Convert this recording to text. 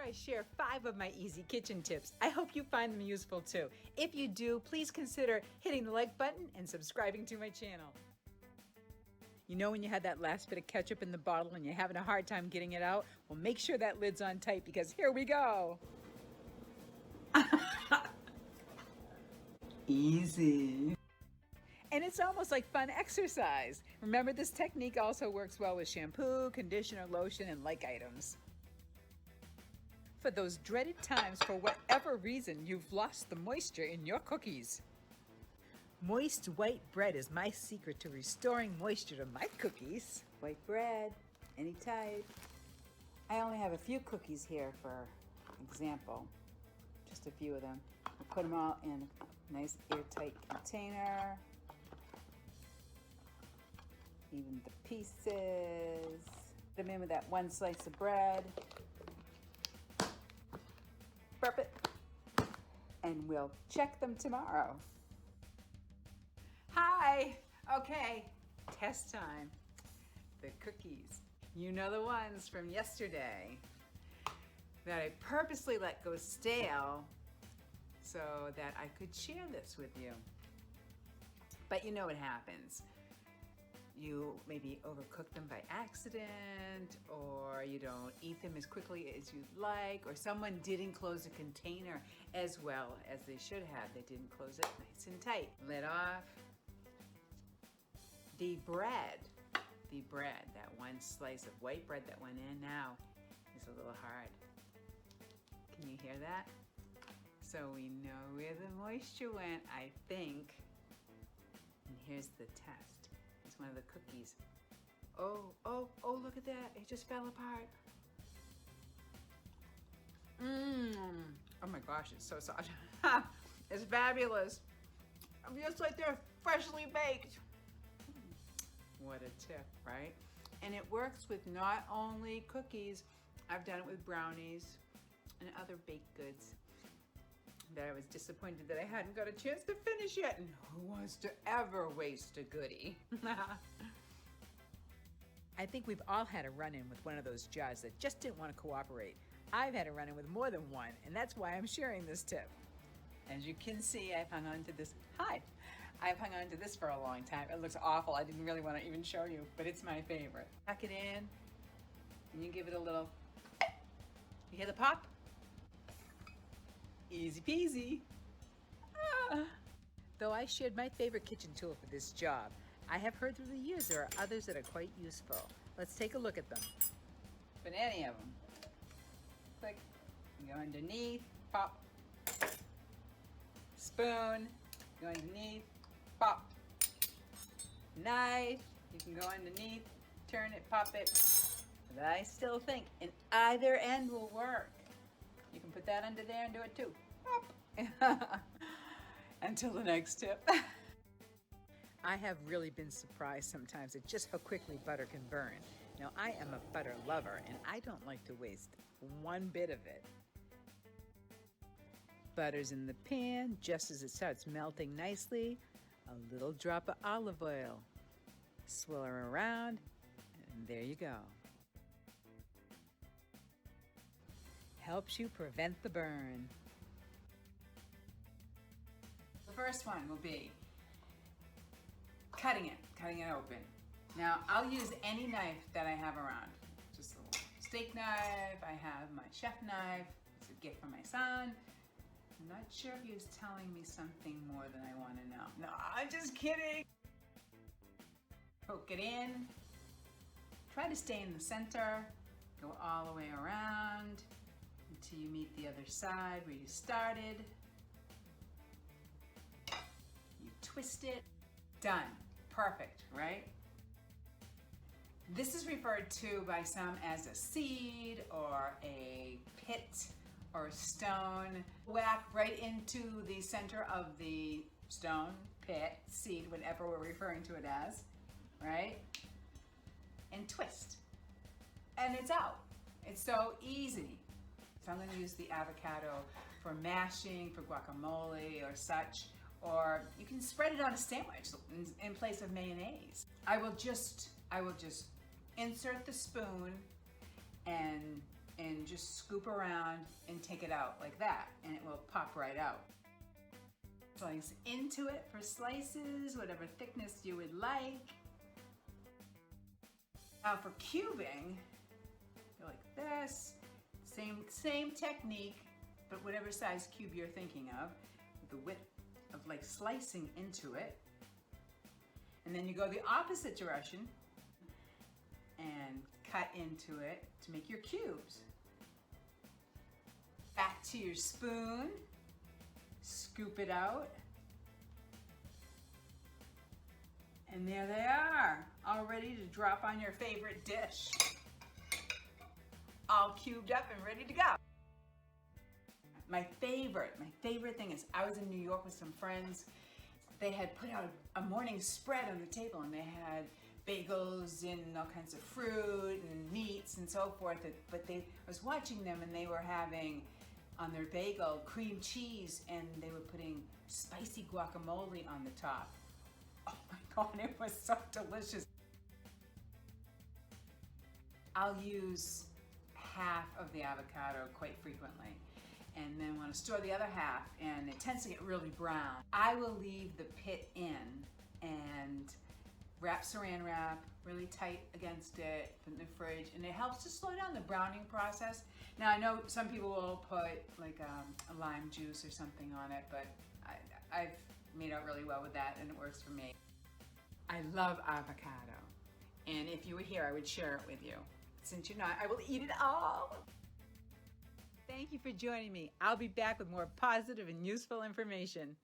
I share 5 of my easy kitchen tips. I hope you find them useful too. If you do, please consider hitting the like button and subscribing to my channel. You know when you had that last bit of ketchup in the bottle and you're having a hard time getting it out? Well, make sure that lid's on tight because here we go. Easy. And it's almost like fun exercise. Remember, this technique also works well with shampoo, conditioner, lotion, and like items. For those dreaded times, for whatever reason, you've lost the moisture in your cookies. Moist white bread is my secret to restoring moisture to my cookies. White bread, any type. I only have a few cookies here for example, just a few of them. We'll put them all in a nice airtight container. Even the pieces. Put them in with that 1 slice of bread. Burp it. And we'll check them tomorrow. Hi! Okay, test time. The cookies. You know the ones from yesterday that I purposely let go stale so that I could share this with you. But you know what happens. You maybe overcook them by accident, or you don't eat them as quickly as you'd like, or someone didn't close the container as well as they should have. They didn't close it nice and tight. Lid off. The bread, that 1 slice of white bread that went in now is a little hard. Can you hear that? So we know where the moisture went, I think. And here's the test. It's one of the cookies. Oh, look at that. It just fell apart. Oh my gosh, it's so soft. It's fabulous. Just like they're freshly baked. What a tip, right? And it works with not only cookies, I've done it with brownies and other baked goods that I was disappointed that I hadn't got a chance to finish yet. And who wants to ever waste a goodie? I think we've all had a run-in with one of those jars that just didn't want to cooperate. I've had a run-in with more than one, and that's why I'm sharing this tip. As you can see, I've hung on to this. I've hung on to this for a long time. It looks awful. I didn't really want to even show you, but it's my favorite. Tuck it in, and you give it a little, you hear the pop? Easy peasy. Though I shared my favorite kitchen tool for this job, I have heard through the years there are others that are quite useful. Let's take a look at them. But any of them. Click, go underneath, pop. Spoon, go underneath, pop. Knife, you can go underneath, turn it, pop it. But I still think in either end will work. You can put that under there and do it too. Pop. Until the next tip. I have really been surprised sometimes at just how quickly butter can burn. Now, I am a butter lover and I don't like to waste one bit of it. Butter's in the pan. Just as it starts melting nicely, a little drop of olive oil. Swirl her around, and there you go. Helps you prevent the burn. The first one will be cutting it open. Now, I'll use any knife that I have around. Just a little steak knife. I have my chef knife. It's a gift from my son. I'm not sure if he was telling me something more than I want to know. No, I'm just kidding. Poke it in. Try to stay in the center. Go all the way around until you meet the other side where you started. You twist it. Done. Perfect, right? This is referred to by some as a seed or a pit or a stone. Whack right into the center of the stone, pit, seed, whatever we're referring to it as, right? And twist. And it's out. It's so easy. So I'm going to use the avocado for mashing, for guacamole or such, or you can spread it on a sandwich in place of mayonnaise. I will just insert the spoon and and just scoop around and take it out like that, and it will pop right out. Slice into it for slices, whatever thickness you would like. Now for cubing, go like this. Same technique, but whatever size cube you're thinking of, with the width of like slicing into it. And then you go the opposite direction and cut into it to make your cubes. Back to your spoon, scoop it out. And there they are, all ready to drop on your favorite dish. All cubed up and ready to go. My favorite thing is I was in New York with some friends. They had put out a morning spread on the table, and they had bagels and all kinds of fruit and meats and so forth. But I was watching them, and they were having on their bagel cream cheese, and they were putting spicy guacamole on the top. Oh my God, it was so delicious. I'll use half of the avocado quite frequently, and then want to store the other half, and it tends to get really brown. I will leave the pit in and wrap saran wrap really tight against it, put it in the fridge, and it helps to slow down the browning process. Now I know some people will put like a lime juice or something on it, but I've made out really well with that, and it works for me. I love avocado, and if you were here, I would share it with you. Since you're not, I will eat it all. Thank you for joining me. I'll be back with more positive and useful information.